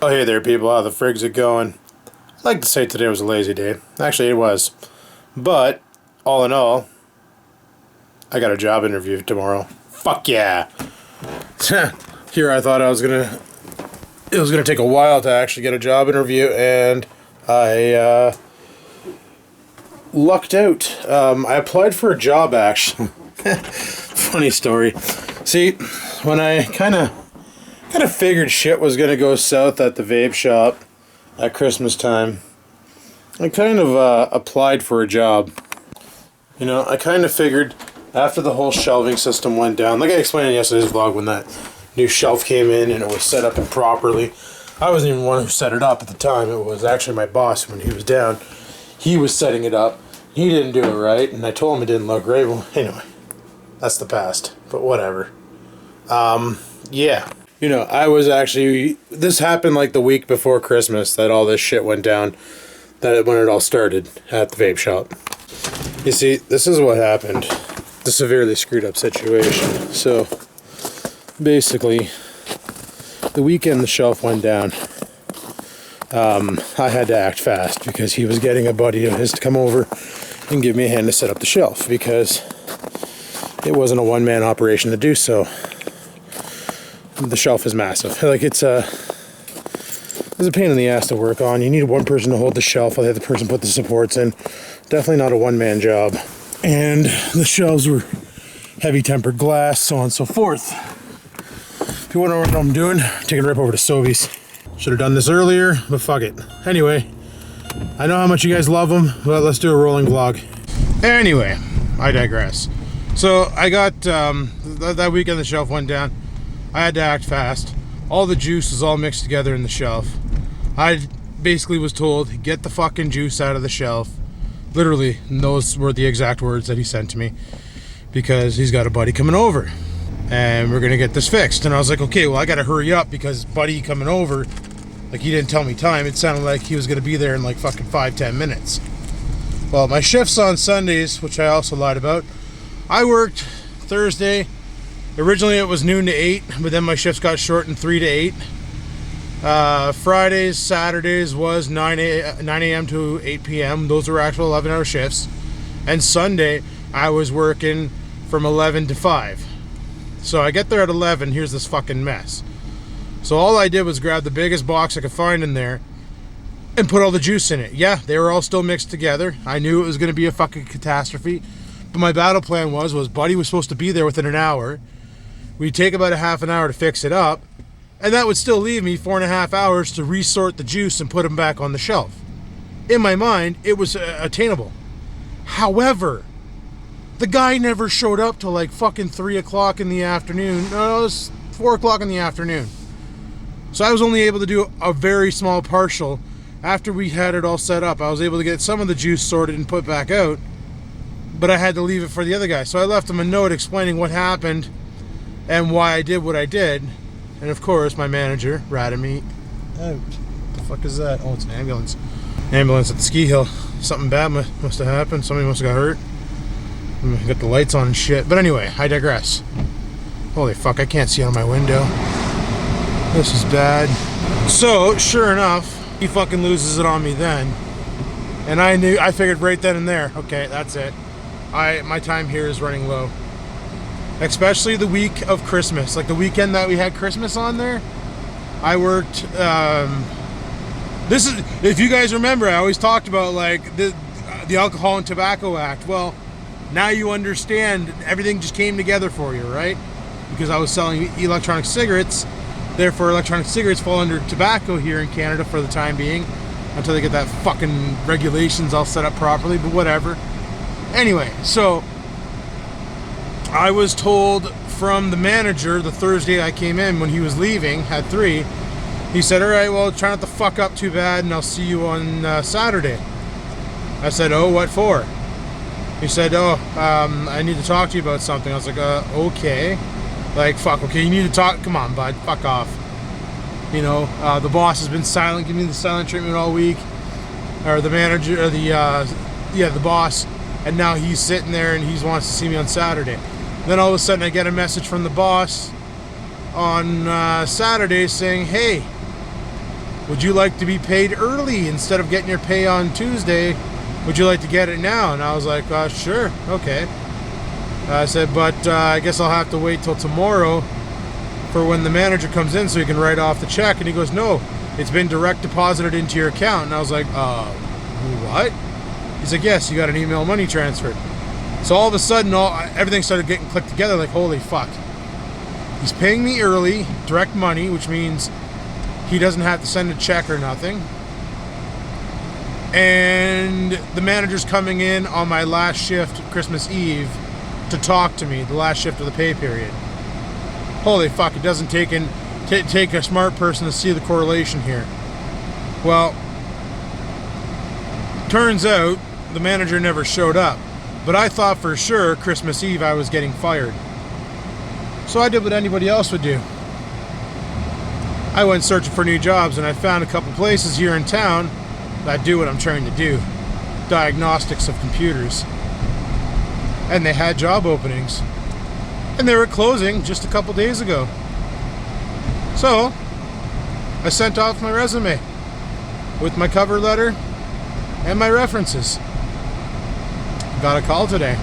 Oh, hey there, people. How the frig's it going? I'd like to say today was a lazy day. Actually, it was. But, all in all, I got a job interview tomorrow. Fuck yeah! Here I thought it was gonna take a while to actually get a job interview, and I lucked out. I applied for a job, actually. Funny story. See, when I kind of figured shit was gonna go south at the vape shop at Christmas time, I kind of applied for a job. You know, I kind of figured after the whole shelving system went down, like I explained in yesterday's vlog, when that new shelf came in and it was set up improperly. I wasn't even the one who set it up at the time. It was actually my boss when he was down. He was setting it up. He didn't do it right, and I told him it didn't look right. Well, anyway, that's the past, but whatever. Yeah. You know, I was actually, this happened like the week before Christmas that all this shit went down, when it all started at the vape shop. You see, this is what happened. The severely screwed up situation. So, basically, the weekend the shelf went down, I had to act fast because he was getting a buddy of his to come over and give me a hand to set up the shelf because it wasn't a one-man operation to do so. The shelf is massive. Like, it's a pain in the ass to work on. You need one person to hold the shelf while the other person put the supports in. Definitely not a one-man job. And the shelves were heavy tempered glass, so on and so forth. If you want to know what I'm doing, take it right over to Sobeys. Should have done this earlier, but fuck it. Anyway, I know how much you guys love them, but let's do a rolling vlog. Anyway, I digress. So I got, that weekend the shelf went down. I had to act fast. All the juice was all mixed together in the shelf. I basically was told, get the fucking juice out of the shelf. Literally, those were the exact words that he sent to me. Because he's got a buddy coming over. And we're gonna get this fixed. And I was like, okay, well I gotta hurry up because buddy coming over, like he didn't tell me time. It sounded like he was gonna be there in like fucking 5-10 minutes. Well, my shift's on Sundays, which I also lied about. I worked Thursday. Originally it was noon to 8, but then my shifts got shortened 3 to 8. Fridays, Saturdays was 9 a.m. to 8 p.m. Those were actual 11-hour shifts. And Sunday, I was working from 11 to 5. So I get there at 11, here's this fucking mess. So all I did was grab the biggest box I could find in there and put all the juice in it. Yeah, they were all still mixed together. I knew it was going to be a fucking catastrophe. But my battle plan was Buddy was supposed to be there within an hour. We'd take about a half an hour to fix it up, and that would still leave me 4.5 hours to resort the juice and put them back on the shelf. In my mind, it was attainable. However, the guy never showed up till like fucking 3 o'clock in the afternoon. No, it was 4 o'clock in the afternoon. So I was only able to do a very small partial. After we had it all set up, I was able to get some of the juice sorted and put back out, but I had to leave it for the other guy. So I left him a note explaining what happened and why I did what I did. And of course, my manager ratted me out. What the fuck is that? Oh, it's an ambulance. Ambulance at the ski hill. Something bad must have happened. Somebody must have got hurt. Got the lights on and shit. But anyway, I digress. Holy fuck, I can't see out of my window. This is bad. So, sure enough, he fucking loses it on me then. And I figured right then and there, okay, that's it. My time here is running low. Especially the week of Christmas. Like the weekend that we had Christmas on there, I worked, this is, if you guys remember, I always talked about like the Alcohol and Tobacco Act. Well, now you understand, everything just came together for you, right? Because I was selling electronic cigarettes, therefore electronic cigarettes fall under tobacco here in Canada for the time being, until they get that fucking regulations all set up properly, but whatever. Anyway, so I was told from the manager the Thursday I came in when he was leaving at 3, he said, all right, well, try not to fuck up too bad and I'll see you on Saturday. I said, oh, what for? He said, oh, I need to talk to you about something. I was like, okay. Like, fuck, okay, you need to talk, come on, bud, fuck off. You know, the boss has been silent, giving me the silent treatment all week. Or the manager, or the boss. And now he's sitting there and he wants to see me on Saturday. Then all of a sudden I get a message from the boss on Saturday saying, hey, would you like to be paid early instead of getting your pay on Tuesday? Would you like to get it now? And I was like, sure, okay. I said, but I guess I'll have to wait till tomorrow for when the manager comes in so he can write off the check. And he goes, no, it's been direct deposited into your account. And I was like, what? He's like, yes, you got an email money transferred. So all of a sudden, everything started getting clicked together, like, holy fuck. He's paying me early, direct money, which means he doesn't have to send a check or nothing. And the manager's coming in on my last shift, Christmas Eve, to talk to me, the last shift of the pay period. Holy fuck, it doesn't take a smart person to see the correlation here. Well, turns out the manager never showed up. But I thought for sure Christmas Eve I was getting fired. So I did what anybody else would do. I went searching for new jobs, and I found a couple places here in town that do what I'm trying to do. Diagnostics of computers. And they had job openings. And they were closing just a couple days ago. So I sent off my resume with my cover letter and my references. Got a call today.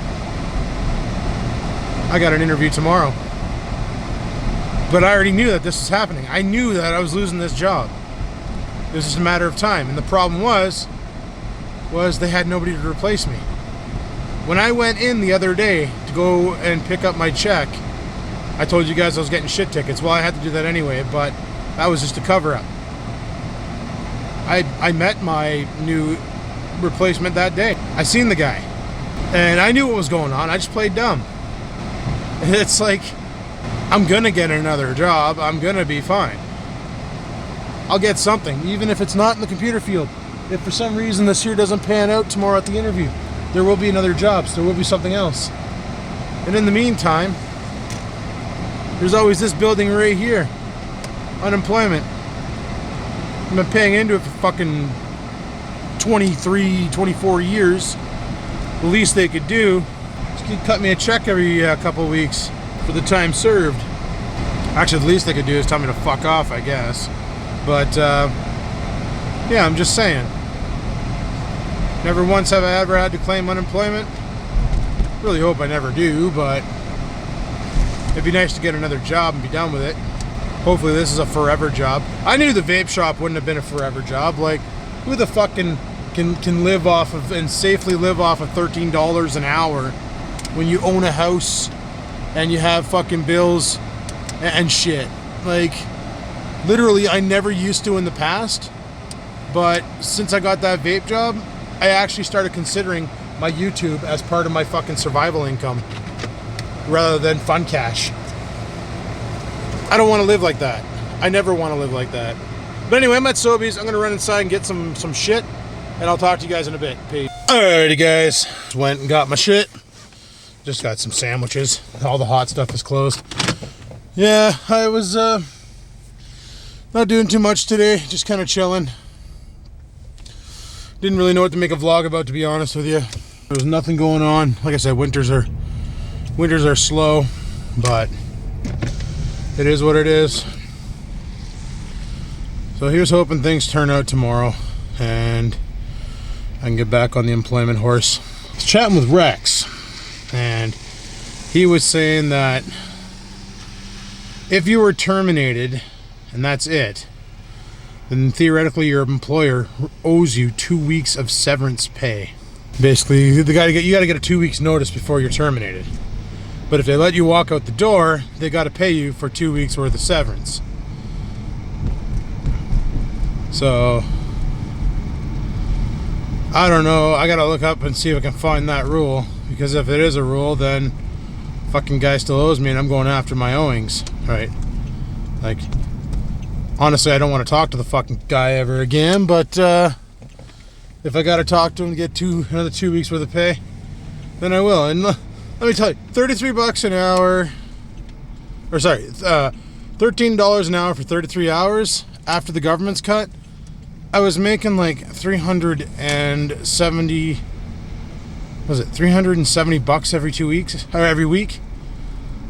I got an interview tomorrow. But I already knew that this was happening. I knew that I was losing this job. It was just a matter of time. And the problem was they had nobody to replace me. When I went in the other day to go and pick up my check, I told you guys I was getting shit tickets. Well, I had to do that anyway, but that was just a cover-up. I met my new replacement that day. I seen the guy. And I knew what was going on. I just played dumb. It's like, I'm going to get another job. I'm going to be fine. I'll get something, even if it's not in the computer field. If for some reason this year doesn't pan out tomorrow at the interview, there will be another job. So there will be something else. And in the meantime, there's always this building right here. Unemployment. I've been paying into it for fucking 23, 24 years. The least they could do is cut me a check every couple of weeks for the time served. Actually, the least they could do is tell me to fuck off, I guess. But, yeah, I'm just saying. Never once have I ever had to claim unemployment. Really hope I never do, but it'd be nice to get another job and be done with it. Hopefully this is a forever job. I knew the vape shop wouldn't have been a forever job. Like, who the fuck can live off of and safely live off of $13 an hour when you own a house and you have fucking bills and shit? Like, literally, I never used to in the past, but since I got that vape job, I actually started considering my YouTube as part of my fucking survival income rather than fun cash. I don't want to live like that. I never want to live like that. But anyway, I'm at Sobeys. I'm going to run inside and get some shit, and I'll talk to you guys in a bit. Peace. Alrighty, guys. Just went and got my shit. Just got some sandwiches. All the hot stuff is closed. Yeah, I was not doing too much today. Just kind of chilling. Didn't really know what to make a vlog about, to be honest with you. There was nothing going on. Like I said, winters are slow, but it is what it is. So here's hoping things turn out tomorrow and I can get back on the employment horse. I was chatting with Rex, and he was saying that if you were terminated and that's it, then theoretically your employer owes you 2 weeks of severance pay. Basically, you got to get a 2 weeks notice before you're terminated. But if they let you walk out the door, they got to pay you for 2 weeks worth of severance. So I don't know. I got to look up and see if I can find that rule, because if it is a rule, then fucking guy still owes me and I'm going after my owings, right? Like, honestly, I don't want to talk to the fucking guy ever again, but if I got to talk to him to get another 2 weeks worth of pay, then I will. And let me tell you, $33 an hour, or sorry, $13 an hour for 33 hours after the government's cut. I was making like 370, was it 370 bucks every 2 weeks, or every week?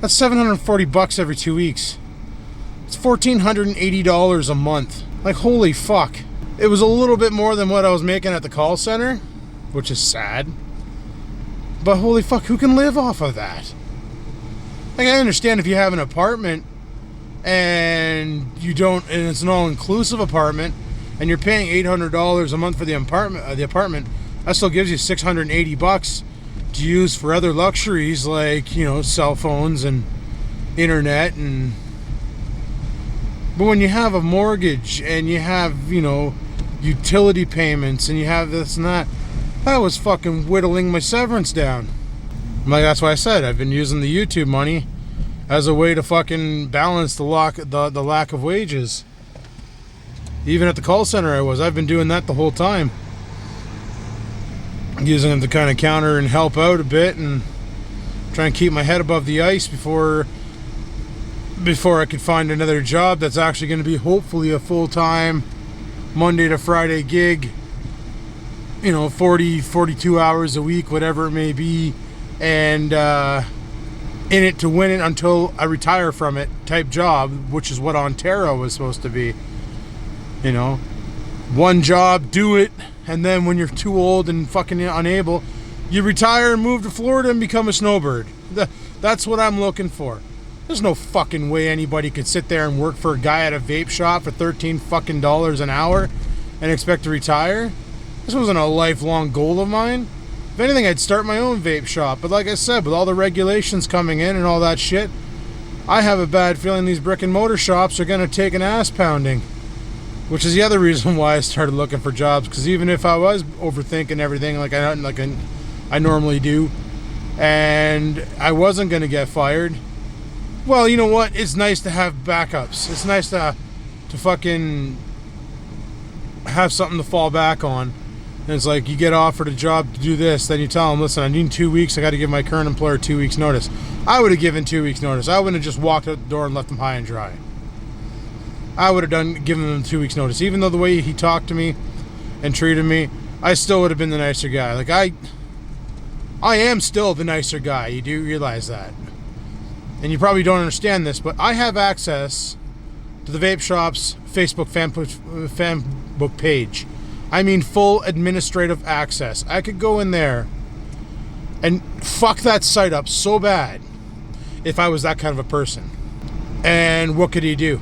That's 740 bucks every 2 weeks. It's $1,480 a month. Like, holy fuck. It was a little bit more than what I was making at the call center, which is sad. But holy fuck, who can live off of that? Like, I understand if you have an apartment and you don't, and it's an all-inclusive apartment, and you're paying $800 a month for the apartment, that still gives you $680 to use for other luxuries like, you know, cell phones and internet. And but when you have a mortgage and you have, you know, utility payments and you have this and that, that was fucking whittling my severance down. Like, that's why I said I've been using the YouTube money as a way to fucking balance the lack of wages. Even at the call center I've been doing that the whole time. Using them to kind of counter and help out a bit and try and keep my head above the ice before I could find another job that's actually going to be hopefully a full-time Monday to Friday gig. You know, 42 hours a week, whatever it may be, and in it to win it until I retire from it type job, which is what Ontario was supposed to be. You know, one job, do it, and then when you're too old and fucking unable, you retire and move to Florida and become a snowbird. That's what I'm looking for. There's no fucking way anybody could sit there and work for a guy at a vape shop for $13 fucking an hour and expect to retire. This wasn't a lifelong goal of mine. If anything, I'd start my own vape shop. But like I said, with all the regulations coming in and all that shit, I have a bad feeling these brick and mortar shops are going to take an ass pounding. Which is the other reason why I started looking for jobs. Because even if I was overthinking everything like I normally do, and I wasn't going to get fired, well, you know what? It's nice to have backups. It's nice to fucking have something to fall back on. And it's like, you get offered a job to do this, then you tell them, listen, I need 2 weeks, I got to give my current employer 2 weeks notice. I would have given 2 weeks notice. I wouldn't have just walked out the door and left them high and dry. I would have given them 2 weeks notice. Even though the way he talked to me and treated me, I still would have been the nicer guy. Like, I am still the nicer guy. You do realize that. And you probably don't understand this, but I have access to the vape shop's Facebook fan book page. I mean, full administrative access. I could go in there and fuck that site up so bad if I was that kind of a person. And what could he do?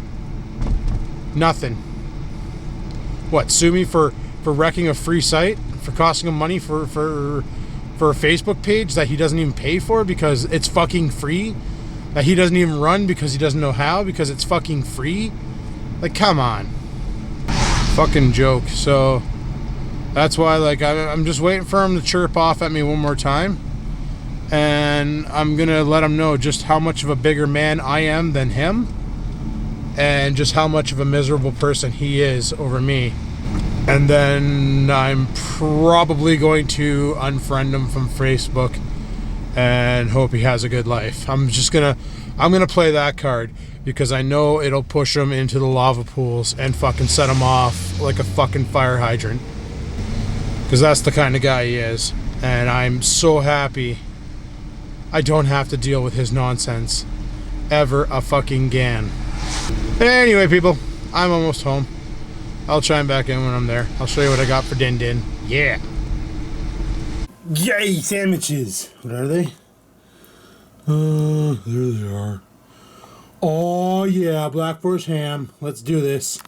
Nothing. What, sue me for wrecking a free site? For costing him money for a Facebook page that he doesn't even pay for because it's fucking free? That he doesn't even run because he doesn't know how because it's fucking free? Like, come on. Fucking joke. So that's why, like, I'm just waiting for him to chirp off at me one more time. And I'm going to let him know just how much of a bigger man I am than him. And just how much of a miserable person he is over me. And then I'm probably going to unfriend him from Facebook and hope he has a good life. I'm gonna play that card because I know it'll push him into the lava pools and fucking set him off like a fucking fire hydrant. Because that's the kind of guy he is. And I'm so happy I don't have to deal with his nonsense ever a fucking again. Anyway, people, I'm almost home. I'll chime back in when I'm there. I'll show you what I got for Din Din. Yeah. Yay, sandwiches. What are they? There they are. Oh, yeah, Black Forest ham. Let's do this.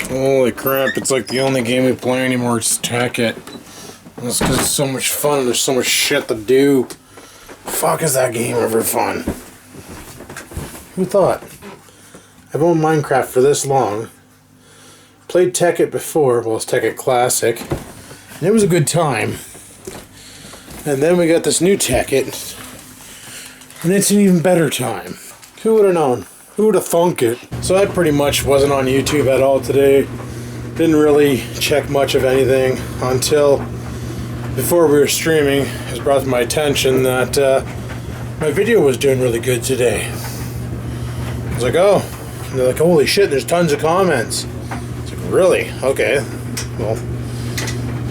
Holy crap, it's like the only game we play anymore is Tekkit. That's because it's so much fun and there's so much shit to do. Fuck, is that game ever fun? Who thought? I've owned Minecraft for this long. Played Tekkit before, well, it's Tekkit Classic. And it was a good time. And then we got this new Tekkit. And it's an even better time. Who would have known? Who would have thunk it? So I pretty much wasn't on YouTube at all today. Didn't really check much of anything until before we were streaming. It was brought to my attention that my video was doing really good today. I was like, oh. And they're like, holy shit, there's tons of comments. It's like, really? Okay. Well,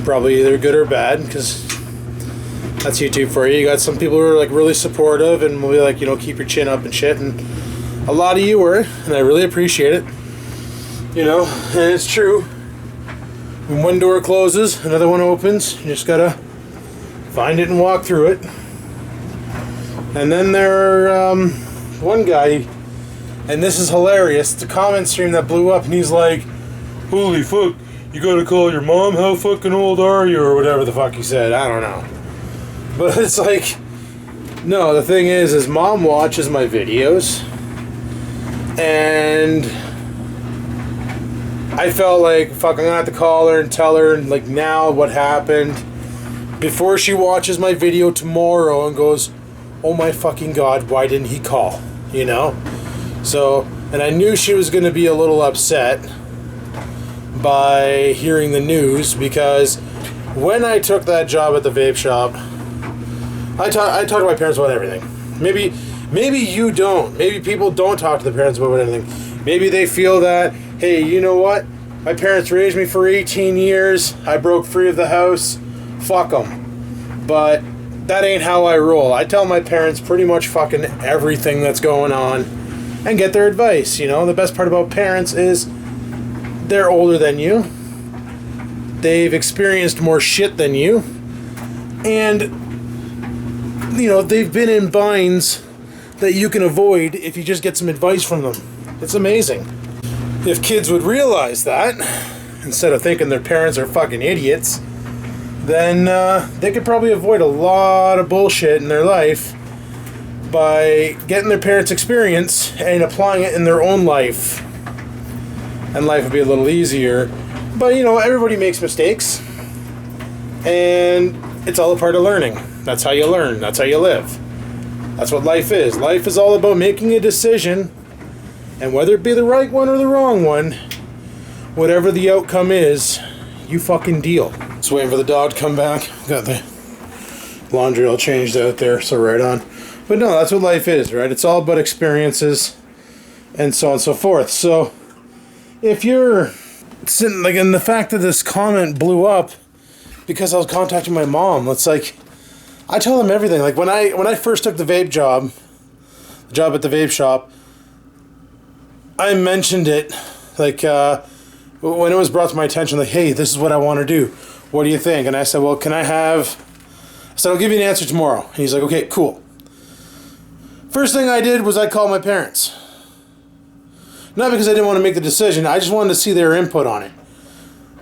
probably either good or bad, because that's YouTube for you. You got some people who are like really supportive and will be like, you know, keep your chin up and shit. And a lot of you were, and I really appreciate it. You know, and it's true. When one door closes, another one opens. You just gotta find it and walk through it. And then there are one guy, and this is hilarious, the comment stream that blew up, and he's like, holy fuck, you gotta call your mom, how fucking old are you, or whatever the fuck he said, I don't know. But it's like, no, the thing is mom watches my videos, and I felt like, fuck, I'm gonna have to call her and tell her, like, now what happened, before she watches my video tomorrow and goes, oh my fucking god, why didn't he call, you know? So, and I knew she was gonna be a little upset by hearing the news, because when I took that job at the vape shop, I talk to my parents about everything. Maybe you don't. Maybe people don't talk to their parents about anything. Maybe they feel that, hey, you know what? My parents raised me for 18 years. I broke free of the house. Fuck them. But that ain't how I roll. I tell my parents pretty much fucking everything that's going on and get their advice. You know, the best part about parents is they're older than you. They've experienced more shit than you. And, you know, they've been in binds that you can avoid if you just get some advice from them. It's amazing. If kids would realize that, instead of thinking their parents are fucking idiots, then they could probably avoid a lot of bullshit in their life by getting their parents' experience and applying it in their own life. And life would be a little easier. But, you know, everybody makes mistakes. And it's all a part of learning. That's how you learn. That's how you live. That's what life is. Life is all about making a decision. And whether it be the right one or the wrong one, whatever the outcome is, you fucking deal. Just waiting for the dog to come back. Got the laundry all changed out there, so right on. But no, that's what life is, right? It's all about experiences and so on and so forth. So if you're sitting, like, in the fact that this comment blew up because I was contacting my mom, it's like, I tell them everything. Like, when I first took the vape job, the job at the vape shop, I mentioned it, like, when it was brought to my attention, like, hey, this is what I want to do. What do you think? And I said, well, I said, I'll give you an answer tomorrow. And he's like, okay, cool. First thing I did was I called my parents. Not because I didn't want to make the decision, I just wanted to see their input on it,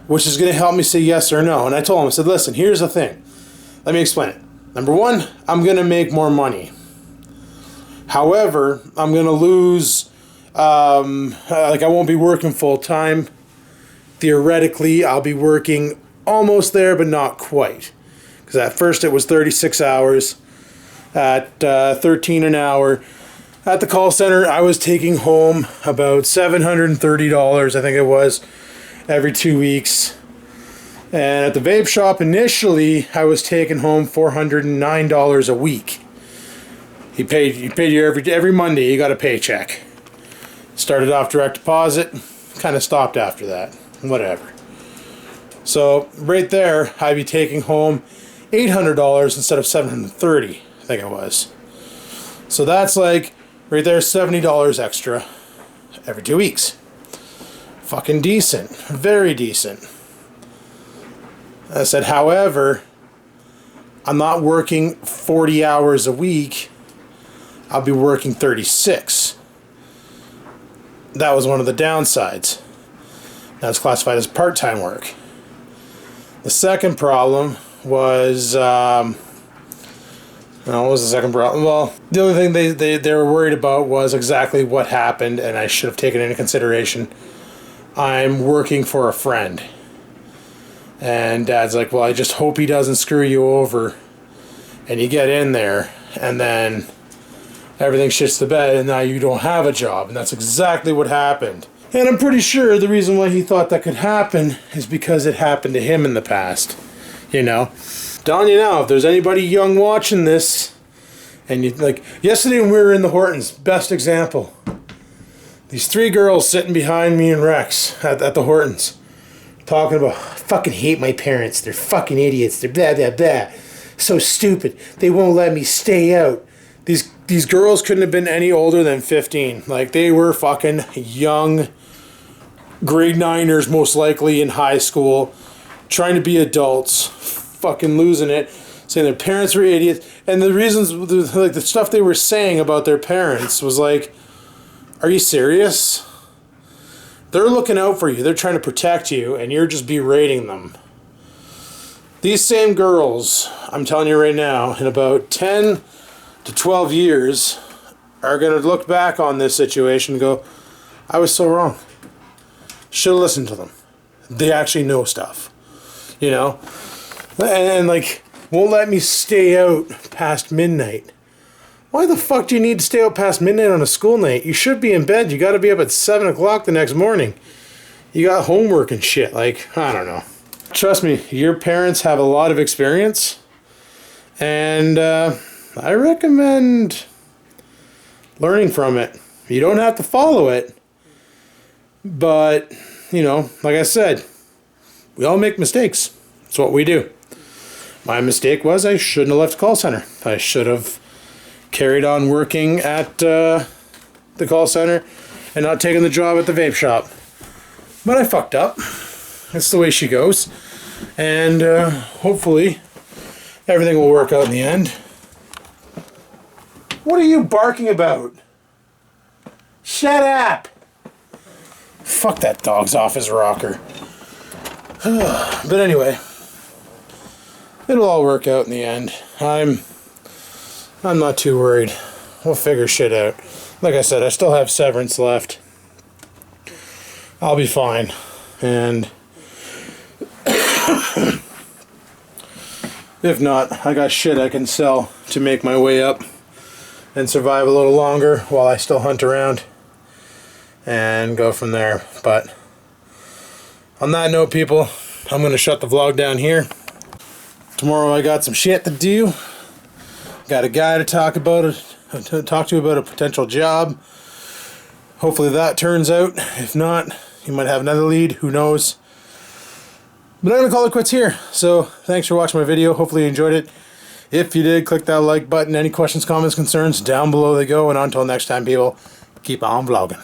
which is going to help me say yes or no. And I told them, I said, listen, here's the thing. Let me explain it. Number one, I'm going to make more money. However, I'm going to lose, like, I won't be working full time. Theoretically, I'll be working almost there, but not quite. Because at first it was 36 hours at 13 an hour. At the call center, I was taking home about $730, I think it was, every 2 weeks. And at the vape shop, initially, I was taking home $409 a week. He paid you every Monday, you got a paycheck. Started off direct deposit, kind of stopped after that. Whatever. So right there, I'd be taking home $800 instead of $730, I think it was. So that's like, right there, $70 extra every 2 weeks. Fucking decent. Very decent. I said, however, I'm not working 40 hours a week. I'll be working 36. That was one of the downsides. Now it's classified as part-time work. The second problem was, what was the second problem? Well, the only thing they were worried about was exactly what happened, and I should have taken into consideration. I'm working for a friend. And Dad's like, well, I just hope he doesn't screw you over. And you get in there, and then everything shits the bed, and now you don't have a job. And that's exactly what happened. And I'm pretty sure the reason why he thought that could happen is because it happened to him in the past. You know? Telling you now, if there's anybody young watching this, and you, like, yesterday when we were in the Hortons, best example. These three girls sitting behind me and Rex at the Hortons, talking about, I fucking hate my parents, they're fucking idiots, they're blah, blah, blah. So stupid, they won't let me stay out. These girls couldn't have been any older than 15. Like, they were fucking young, grade 9ers most likely in high school, trying to be adults, fucking losing it, saying their parents were idiots, and the reasons, like the stuff they were saying about their parents was like, are you serious? They're looking out for you, they're trying to protect you, and you're just berating them. These same girls, I'm telling you right now, in about 10 to 12 years, are going to look back on this situation and go, I was so wrong. Should have listened to them. They actually know stuff. You know? And like, won't let me stay out past midnight. Why the fuck do you need to stay out past midnight on a school night? You should be in bed. You got to be up at 7 o'clock the next morning. You got homework and shit. Like, I don't know. Trust me, your parents have a lot of experience. And I recommend learning from it. You don't have to follow it. But, you know, like I said, we all make mistakes. That's what we do. My mistake was I shouldn't have left the call center. I should have carried on working at the call center and not taken the job at the vape shop. But I fucked up. That's the way she goes. And hopefully everything will work out in the end. What are you barking about? Shut up! Fuck, that dog's off his rocker. But anyway, it'll all work out in the end. I'm not too worried. We'll figure shit out. Like I said, I still have Severance left. I'll be fine. And if not, I got shit I can sell to make my way up and survive a little longer while I still hunt around and go from there. But on that note, people, I'm going to shut the vlog down here. Tomorrow I got some shit to do. Got a guy to talk to about a potential job. Hopefully that turns out. If not, you might have another lead. Who knows? But I'm going to call it quits here. So thanks for watching my video. Hopefully you enjoyed it. If you did, click that like button. Any questions, comments, concerns, down below they go. And until next time, people, keep on vlogging.